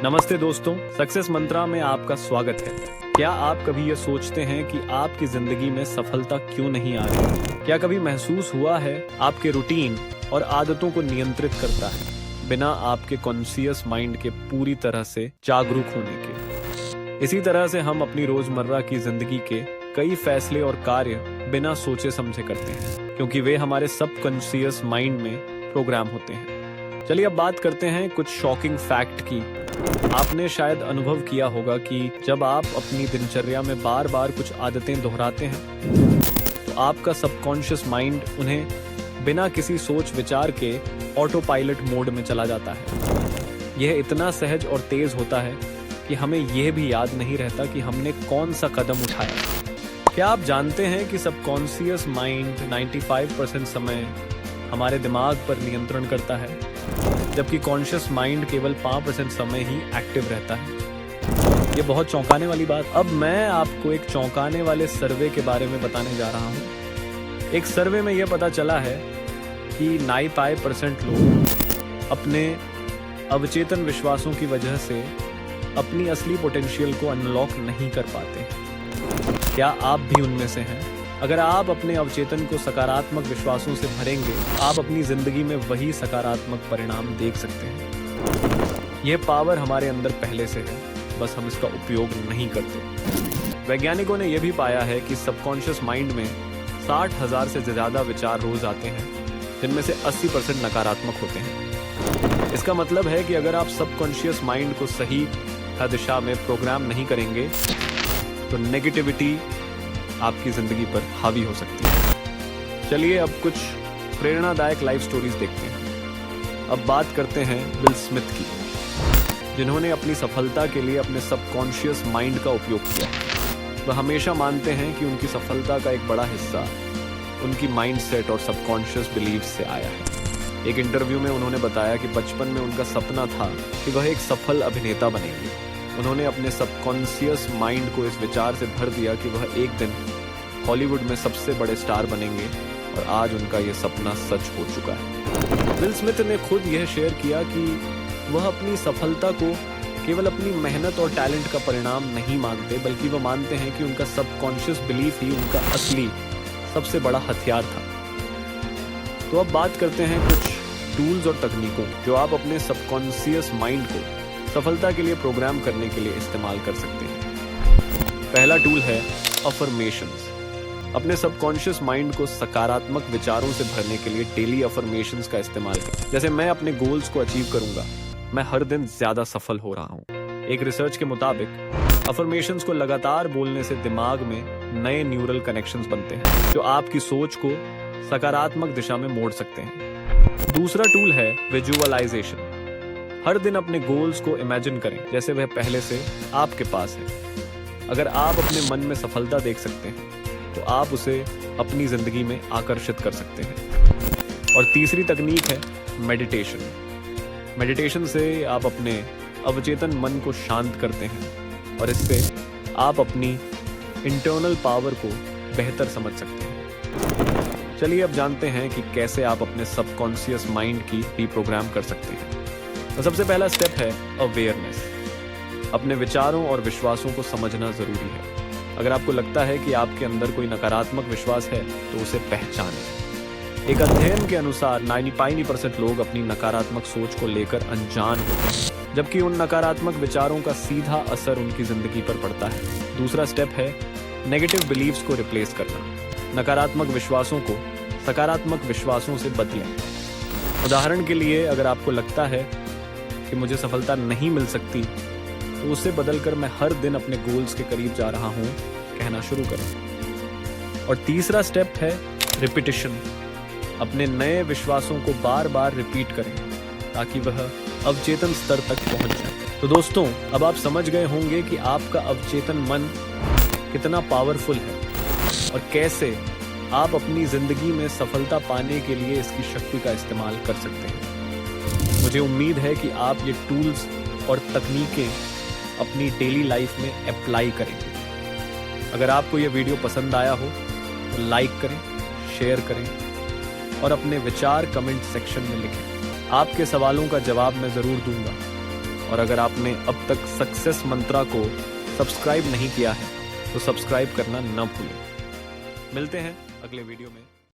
नमस्ते दोस्तों, सक्सेस मंत्रा में आपका स्वागत है। क्या आप कभी ये सोचते हैं कि आपकी जिंदगी में सफलता क्यों नहीं आ रही? क्या कभी महसूस हुआ है आपके रूटीन और आदतों को नियंत्रित करता है बिना आपके कॉन्शियस माइंड के पूरी तरह से जागरूक होने के? इसी तरह से हम अपनी रोजमर्रा की जिंदगी के कई फैसले और कार्य बिना सोचे समझे करते हैं, क्योंकि वे हमारे सबकॉन्शियस माइंड में प्रोग्राम होते हैं। चलिए अब बात करते हैं कुछ शॉकिंग फैक्ट की। आपने शायद अनुभव किया होगा कि जब आप अपनी दिनचर्या में बार बार कुछ आदतें दोहराते हैं तो आपका सबकॉन्शियस माइंड उन्हें बिना किसी सोच विचार के ऑटो पायलट मोड में चला जाता है। यह इतना सहज और तेज होता है कि हमें यह भी याद नहीं रहता कि हमने कौन सा कदम उठाया। क्या आप जानते हैं कि सबकॉन्शियस माइंड 95% समय हमारे दिमाग पर नियंत्रण करता है, जबकि कॉन्शियस माइंड केवल 5% समय ही एक्टिव रहता है। ये बहुत चौंकाने वाली बात। अब मैं आपको एक चौंकाने वाले सर्वे के बारे में बताने जा रहा हूँ। एक सर्वे में यह पता चला है कि 95% लोग अपने अवचेतन विश्वासों की वजह से अपनी असली पोटेंशियल को अनलॉक नहीं कर पाते। क्या आप भी उनमें से हैं? अगर आप अपने अवचेतन को सकारात्मक विश्वासों से भरेंगे, आप अपनी जिंदगी में वही सकारात्मक परिणाम देख सकते हैं। यह पावर हमारे अंदर पहले से है, बस हम इसका उपयोग नहीं करते। वैज्ञानिकों ने यह भी पाया है कि सबकॉन्शियस माइंड में 60,000 से ज्यादा विचार रोज आते हैं, जिनमें से 80% नकारात्मक होते हैं। इसका मतलब है कि अगर आप सबकॉन्शियस माइंड को सही दिशा में प्रोग्राम नहीं करेंगे तो नेगेटिविटी आपकी जिंदगी पर हावी हो सकती है। चलिए अब कुछ प्रेरणादायक लाइफ स्टोरीज देखते हैं। अब बात करते हैं विल स्मिथ की, जिन्होंने अपनी सफलता के लिए अपने सबकॉन्शियस माइंड का उपयोग किया। वह हमेशा मानते हैं कि उनकी सफलता का एक बड़ा हिस्सा उनकी माइंडसेट और सबकॉन्शियस बिलीव्स से आया है। एक इंटरव्यू में उन्होंने बताया कि बचपन में उनका सपना था कि वह एक सफल अभिनेता बनेंगे। उन्होंने अपने सबकॉन्शियस माइंड को इस विचार से भर दिया कि वह एक दिन हॉलीवुड में सबसे बड़े स्टार बनेंगे, और आज उनका यह सपना सच हो चुका है। विल स्मिथ ने खुद यह शेयर किया कि वह अपनी सफलता को केवल अपनी मेहनत और टैलेंट का परिणाम नहीं मानते, बल्कि वह मानते हैं कि उनका सबकॉन्शियस बिलीफ ही उनका असली सबसे बड़ा हथियार था। तो अब बात करते हैं कुछ टूल्स और तकनीकों जो आप अपने सबकॉन्शियस माइंड को सफलता के लिए प्रोग्राम करने के लिए इस्तेमाल कर सकते हैं। पहला टूल है अफर्मेशंस। अपने सबकॉन्शियस माइंड को सकारात्मक विचारों से भरने के लिए डेली अफर्मेशंस का इस्तेमाल करें। जैसे मैं अपने गोल्स को अचीव करूंगा, मैं हर दिन ज्यादा सफल हो रहा हूं। एक रिसर्च के मुताबिक अफर्मेशंस को लगातार बोलने से दिमाग में नए न्यूरल कनेक्शंस बनते हैं, जो आपकी सोच को सकारात्मक दिशा में मोड़ सकते हैं। दूसरा टूल है विजुअलाइजेशन। हर दिन अपने गोल्स को इमेजिन करें जैसे वह पहले से आपके पास है। अगर आप अपने मन में सफलता देख सकते हैं तो आप उसे अपनी जिंदगी में आकर्षित कर सकते हैं। और तीसरी तकनीक है मेडिटेशन। मेडिटेशन से आप अपने अवचेतन मन को शांत करते हैं, और इससे आप अपनी इंटरनल पावर को बेहतर समझ सकते हैं। चलिए अब जानते हैं कि कैसे आप अपने सबकॉन्शियस माइंड की रिप्रोग्राम कर सकते हैं। तो सबसे पहला स्टेप है अवेयरनेस। अपने विचारों और विश्वासों को समझना जरूरी है। अगर आपको लगता है कि आपके अंदर कोई नकारात्मक विश्वास है तो उसे पहचानें। एक अध्ययन के अनुसार 95% लोग अपनी नकारात्मक सोच को लेकर अनजान होते हैं, जबकि उन नकारात्मक विचारों का सीधा असर उनकी जिंदगी पर पड़ता है। दूसरा स्टेप है नेगेटिव बिलीव्स को रिप्लेस करना। नकारात्मक विश्वासों को सकारात्मक विश्वासों से बदलें। उदाहरण के लिए, अगर आपको लगता है कि मुझे सफलता नहीं मिल सकती, तो उसे बदलकर मैं हर दिन अपने गोल्स के करीब जा रहा हूं कहना शुरू करें। और तीसरा स्टेप है रिपीटिशन। अपने नए विश्वासों को बार बार रिपीट करें ताकि वह अवचेतन स्तर तक पहुंच जाए। तो दोस्तों, अब आप समझ गए होंगे कि आपका अवचेतन मन कितना पावरफुल है और कैसे आप अपनी जिंदगी में सफलता पाने के लिए इसकी शक्ति का इस्तेमाल कर सकते हैं। मुझे उम्मीद है कि आप ये टूल्स और तकनीकें अपनी डेली लाइफ में अप्लाई करेंगे। अगर आपको ये वीडियो पसंद आया हो तो लाइक करें, शेयर करें और अपने विचार कमेंट सेक्शन में लिखें। आपके सवालों का जवाब मैं ज़रूर दूंगा और अगर आपने अब तक सक्सेस मंत्रा को सब्सक्राइब नहीं किया है तो सब्सक्राइब करना न भूलें। मिलते हैं अगले वीडियो में।